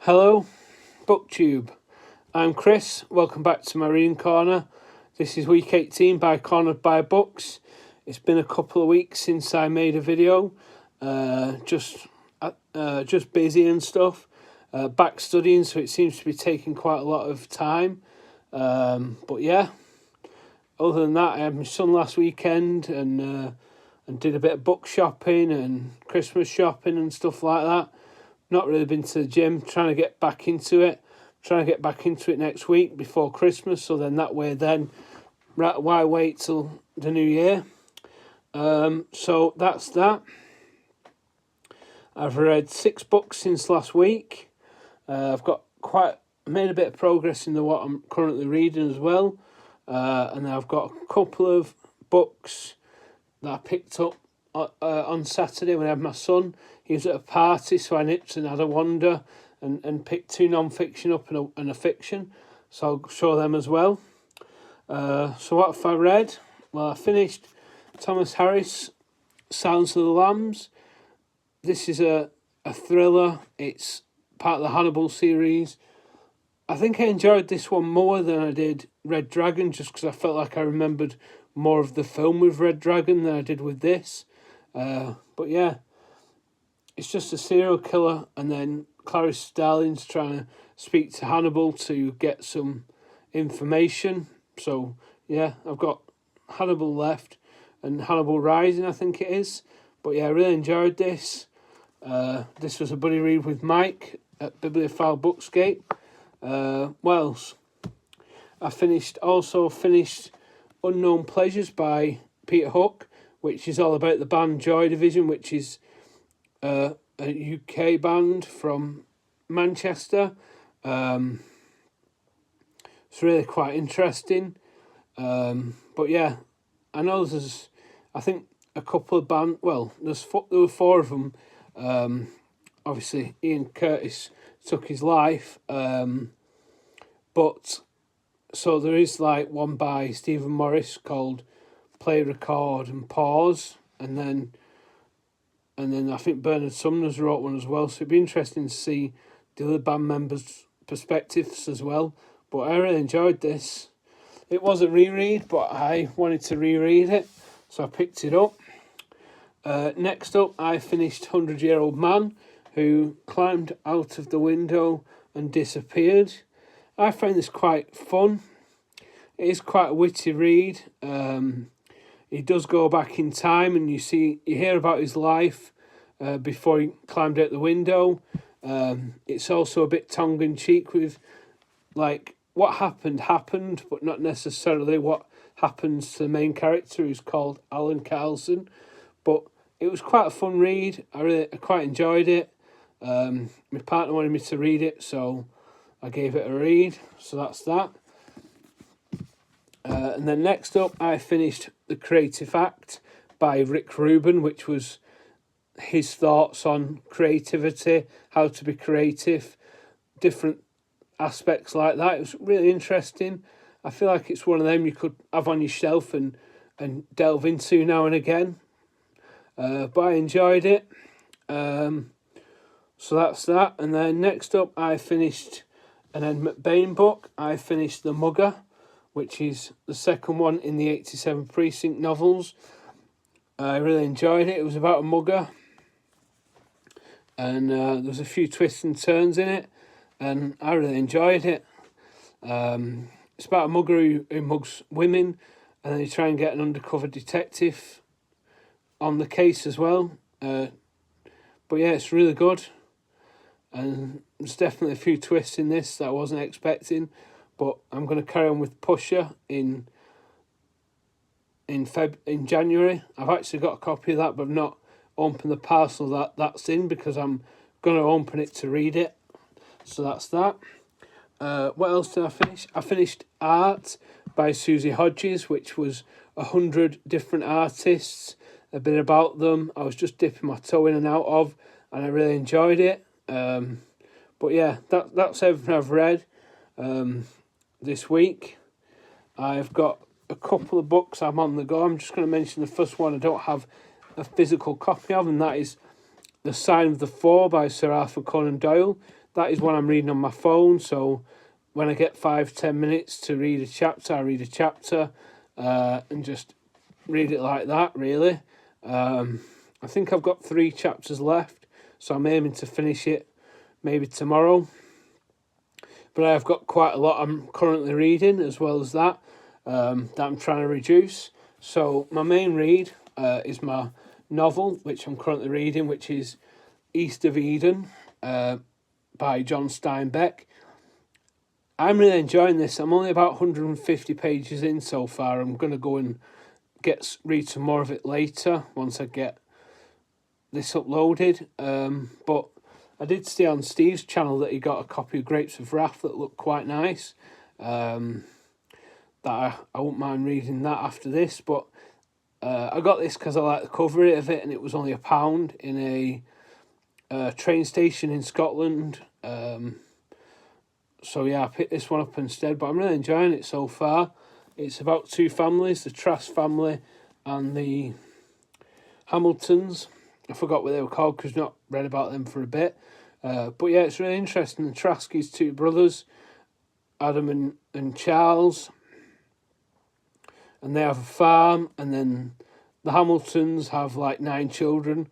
Hello, BookTube. I'm Chris. Welcome back to my reading corner. This is week 18 by Cornered by Books. It's been a couple of weeks since I made a video. Just busy and stuff. Back studying, so it seems to be taking quite a lot of time. But yeah, other than that, I had my son last weekend and did a bit of book shopping and Christmas shopping and stuff like that. Not really been to the gym, trying to get back into it. Trying to get back into it next week before Christmas, so then that way why wait till the new year? So that's that. I've read 6 books since last week. I've made a bit of progress in what I'm currently reading as well. And I've got a couple of books that I picked up on Saturday when I had my son. He was at a party, so I nipped and had a wander and picked 2 non-fiction up and a fiction. So I'll show them as well. So what have I read? Well, I finished Thomas Harris, Silence of the Lambs. This is a thriller. It's part of the Hannibal series. I think I enjoyed this one more than I did Red Dragon, just because I felt like I remembered more of the film with Red Dragon than I did with this. But yeah, it's just a serial killer, and then Clarice Starling's trying to speak to Hannibal to get some information. So yeah, I've got Hannibal left and Hannibal Rising, I think it is. But yeah, I really enjoyed this. This was a buddy read with Mike at Bibliophile Bookscape. What else? I also finished Unknown Pleasures by Peter Hook, which is all about the band Joy Division, which is a UK band from Manchester. It's really quite interesting. But yeah, I know there's, I think, a couple of there were 4 of them. Obviously, Ian Curtis took his life. But so there is like one by Stephen Morris called Play, Record and Pause, and then I think Bernard Sumner's wrote one as well, so it'd be interesting to see the other band members' perspectives as well. But I really enjoyed this. It was a reread, but I wanted to reread it, so I picked it up. Next up, I finished 100-Year-Old Man Who Climbed Out of the Window and Disappeared. I found this quite fun. It is quite a witty read. He does go back in time, and you hear about his life before he climbed out the window. It's also a bit tongue-in-cheek with, like, what happened, but not necessarily what happens to the main character, who's called Alan Carlson. But it was quite a fun read. I quite enjoyed it. My partner wanted me to read it, so I gave it a read. So that's that. And then next up, I finished The Creative Act by Rick Rubin, which was his thoughts on creativity, how to be creative, different aspects like that. It was really interesting. I feel like it's one of them you could have on your shelf and delve into now and again. But I enjoyed it. So that's that. And then next up, I finished an Ed McBain book. I finished The Mugger, which is the second one in the 87 Precinct novels. I really enjoyed it. It was about a mugger, and there was a few twists and turns in it, and I really enjoyed it. It's about a mugger who mugs women, and then you try and get an undercover detective on the case as well. But yeah, it's really good, and there's definitely a few twists in this that I wasn't expecting. But I'm going to carry on with Pusher in January. I've actually got a copy of that, but I've not opened the parcel that's in, because I'm going to open it to read it. So that's that. What else did I finish? I finished Art by Susie Hodges, which was 100 different artists, a bit about them. I was just dipping my toe in and out of, and I really enjoyed it. But yeah, that's everything I've read this week. I've got a couple of books I'm on the go. I'm just going to mention the first one I don't have a physical copy of, and that is The Sign of the Four by Sir Arthur Conan Doyle. that is when I'm reading on my phone. So when I get 5-10 minutes to read a chapter, I read a chapter and just read it like that, really. I think I've got 3 chapters left, so I'm aiming to finish it maybe tomorrow. But I've got quite a lot I'm currently reading as well as that I'm trying to reduce. So my main read is my novel, which I'm currently reading, which is East of Eden by John Steinbeck. I'm really enjoying this. I'm only about 150 pages in so far. I'm going to go and read some more of it later once I get this uploaded. But I did see on Steve's channel that he got a copy of Grapes of Wrath that looked quite nice. That I wouldn't mind reading that after this. But I got this because I like the cover of it, and it was only £1 in a train station in Scotland. So yeah, I picked this one up instead, but I'm really enjoying it so far. It's about 2 families, the Trask family and the Hamiltons. I forgot what they were called because I've not read about them for a bit. But yeah, it's really interesting. The Traskys, 2 brothers, Adam and Charles, and they have a farm, and then the Hamiltons have like 9 children,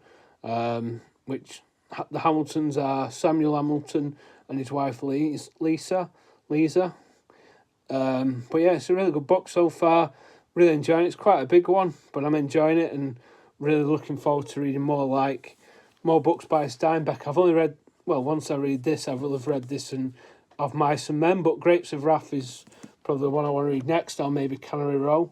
which the Hamiltons are Samuel Hamilton and his wife Lisa. But yeah, it's a really good book so far. Really enjoying it. It's quite a big one, but I'm enjoying it and really looking forward to reading more books by Steinbeck. I've only read, once I read this, I will have read this and Of Mice and Men, but Grapes of Wrath is probably the one I want to read next, or maybe Cannery Row.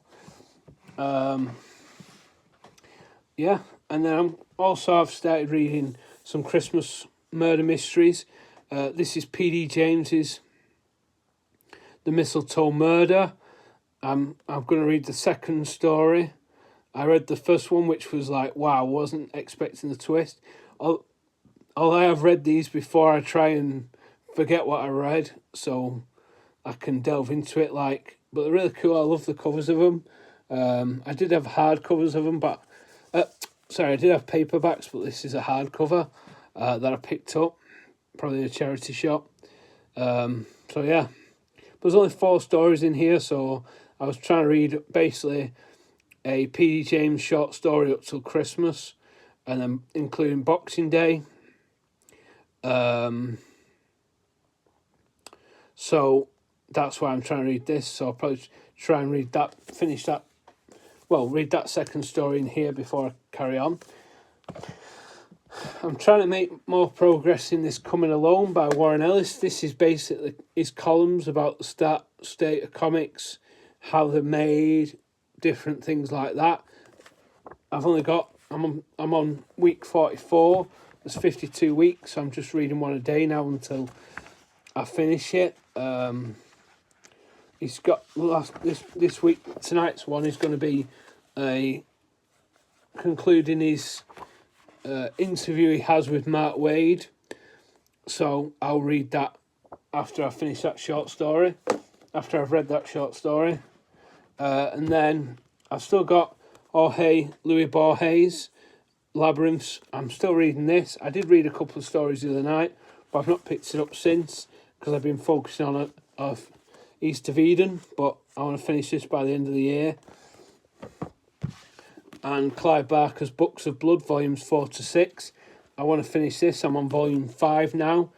Yeah, and then I've started reading some Christmas murder mysteries. This is P.D. James's The Mistletoe Murder. I'm going to read the second story. I read the first one, which was like, wow, wasn't expecting the twist. Although I have read these before, I try and forget what I read, so I can delve into it. But they're really cool. I love the covers of them. I did have hard covers of them, but I did have paperbacks, but this is a hardcover that I picked up, probably in a charity shop. So yeah, there's only 4 stories in here, so I was trying to read basically a P.D. James short story up till Christmas, and then including Boxing Day. So that's why I'm trying to read this. So I'll probably try and read that second story in here before I carry on. I'm trying to make more progress in this Coming Alone by Warren Ellis. This is basically his columns about the state of comics, how they're made, different things like that. I'm on week 44. There's 52 weeks, so I'm just reading one a day now until I finish it. He's got this week, tonight's one is going to be concluding his interview he has with Mark Waid. So I'll read that after I finish that short story, after I've read that short story. And then I've still got Louis Borges, Labyrinths. I'm still reading this. I did read a couple of stories the other night, but I've not picked it up since because I've been focusing on East of Eden, but I want to finish this by the end of the year. And Clive Barker's Books of Blood, volumes 4 to 6. I want to finish this. I'm on volume 5 now,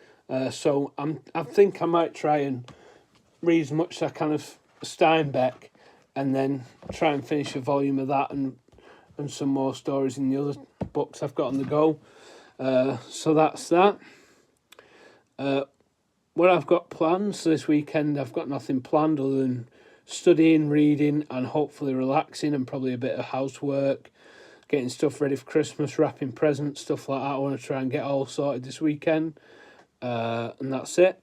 so I think I might try and read as much as I can of Steinbeck, and then try and finish a volume of that and some more stories in the other books I've got on the go. So that's that. What I've got planned so this weekend, I've got nothing planned other than studying, reading, and hopefully relaxing, and probably a bit of housework, getting stuff ready for Christmas, wrapping presents, stuff like that. I want to try and get all sorted this weekend, and that's it.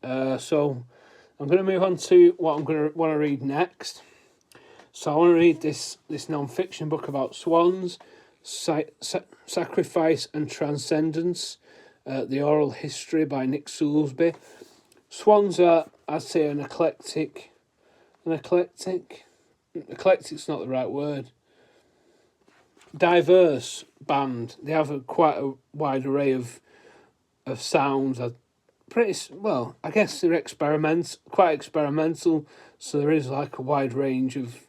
So I'm going to move on to what I'm going to want to read next. So I want to read this non-fiction book about swans, Sacrifice and Transcendence, The Oral History by Nick Soulsby. Swans are, I'd say, an eclectic's not the right word, diverse band. They have quite a wide array of sounds. well, I guess they're quite experimental, so there is like a wide range of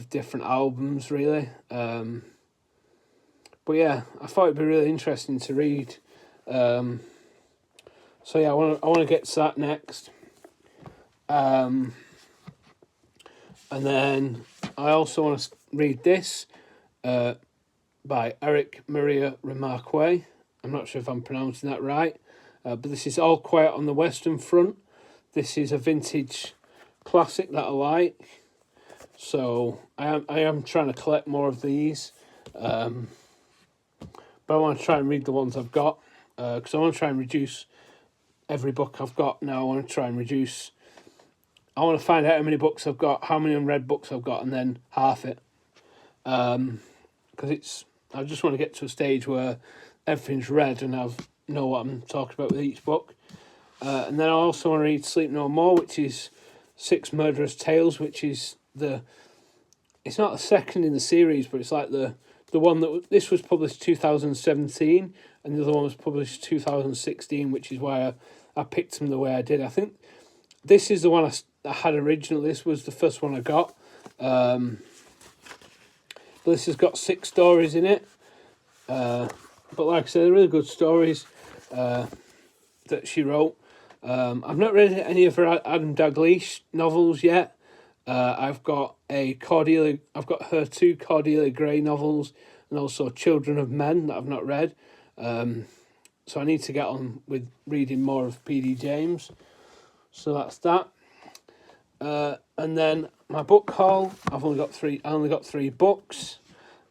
different albums, really. But yeah, I thought it'd be really interesting to read. So yeah, I want to get to that next. And then I also want to read this by Eric Maria Remarque. I'm not sure if I'm pronouncing that right, but this is All Quiet on the Western Front. This is a vintage classic that I like. So I am trying to collect more of these. But I want to try and read the ones I've got, because I want to try and reduce every book I've got now. I want to find out how many books I've got, how many unread books I've got, and then half it. Because I just want to get to a stage where everything's read and I know what I'm talking about with each book. And then I also want to read Sleep No More, which is Six Murderous Tales, which is it's not the second in the series, but it's like the one this was published 2017 and the other one was published 2016, which is why I picked them the way I did. I think this is the one I had originally. This was the first one I got. But this has got 6 stories in it. But like I said, they're really good stories that she wrote. I've not read any of her Adam Dalgliesh novels yet. I've got her 2 Cordelia Gray novels and also Children of Men that I've not read. So I need to get on with reading more of P.D. James. So that's that. And then my book haul, I only got 3 books.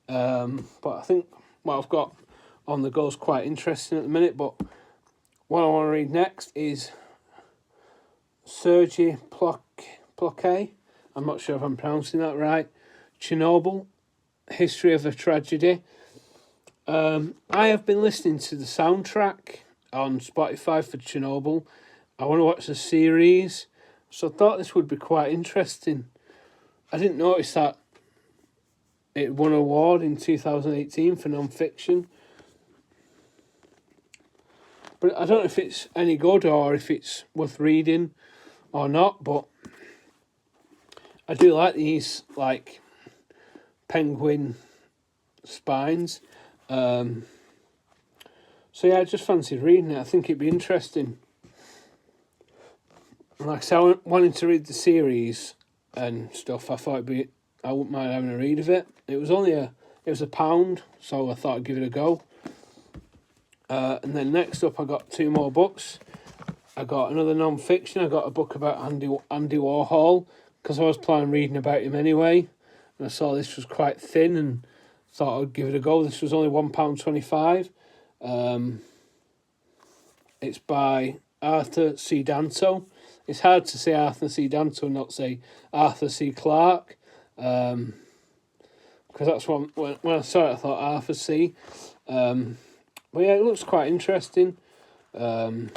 But I think what I've got on the go is quite interesting at the minute. But what I want to read next is Sergei Ploquet. I'm not sure if I'm pronouncing that right. Chernobyl, History of a Tragedy. I have been listening to the soundtrack on Spotify for Chernobyl. I want to watch the series, so I thought this would be quite interesting. I didn't notice that it won an award in 2018 for non-fiction. But I don't know if it's any good or if it's worth reading or not, but I do like these, like, penguin spines. So yeah, I just fancied reading it. I think it'd be interesting. Like I said, I wanted to read the series and stuff. I wouldn't mind having a read of it. It was £1, so I thought I'd give it a go. And then next up, I got 2 more books. I got another non-fiction. I got a book about Andy Warhol, because I was planning on reading about him anyway. And I saw this was quite thin and thought I'd give it a go. This was only £1.25. It's by Arthur C. Danto. It's hard to say Arthur C. Danto and not say Arthur C. Clarke. Because that's when I saw it, I thought Arthur C. But yeah, it looks quite interesting. Andy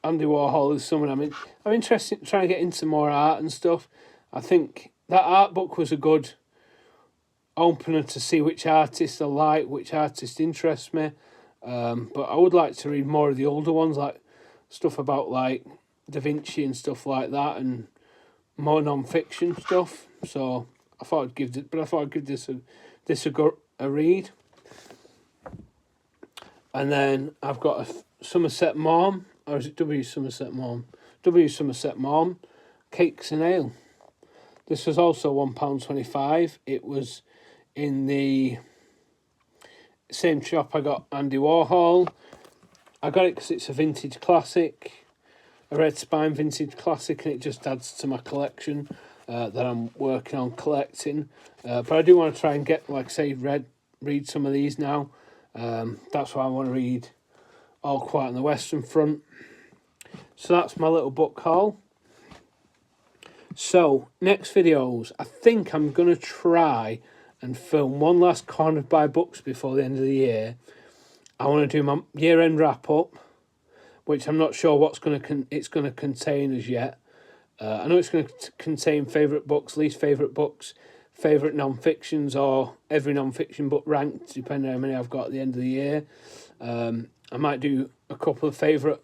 Warhol is someone I'm interested in trying to get into more art and stuff. I think that art book was a good opener to see which artists I like, which artist interests me. But I would like to read more of the older ones, like stuff about like Da Vinci and stuff like that, and more non-fiction stuff. So I thought I'd give this a read. And then I've got a Somerset Maugham, or is it W. Somerset Maugham? W. Somerset Maugham, Cakes and Ale. This was also £1.25. It was in the same shop I got Andy Warhol. I got it because it's a vintage classic, a Red Spine vintage classic, and it just adds to my collection that I'm working on collecting. But I do want to try and get, like I say, read some of these now. That's why I want to read All Quiet on the Western Front. So that's my little book haul. So, next videos, I think I'm going to try and film one last Cornered by Books before the end of the year. I want to do my year-end wrap-up, which I'm not sure what's it's going to contain as yet. I know it's going to contain favourite books, least favourite books, favourite non-fictions, or every non-fiction book ranked, depending on how many I've got at the end of the year. I might do a couple of favourite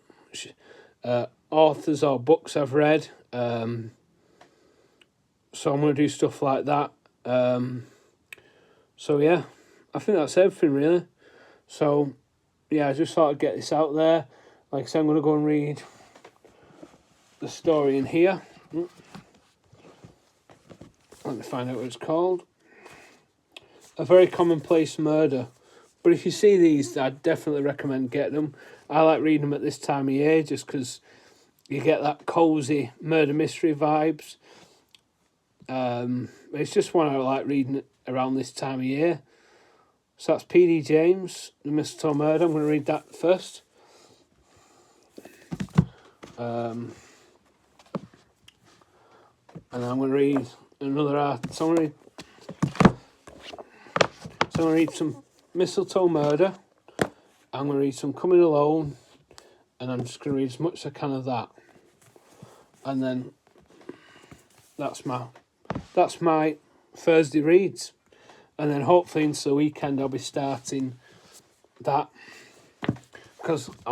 authors or books I've read. So I'm going to do stuff like that. So yeah, I think that's everything really. So yeah, I just thought I'd get this out there. Like I said, I'm going to go and read the story in here. Let me find out what it's called. A Very Commonplace Murder. But if you see these, I'd definitely recommend getting them. I like reading them at this time of year just because you get that cosy murder mystery vibes. It's just one I like reading around this time of year. So that's P.D. James, The Mistletoe Murder. I'm going to read that first. And I'm going to read another art. So I'm going to read some Mistletoe Murder. I'm going to read some Coming Alone. And I'm just going to read as much as I can of that. And then that's my Thursday reads. And then hopefully into the weekend I'll be starting that. Because I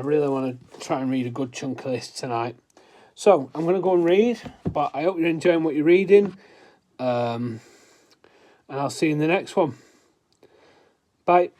really want to try and read a good chunk of this tonight. So I'm going to go and read. But I hope you're enjoying what you're reading. And I'll see you in the next one. Bye.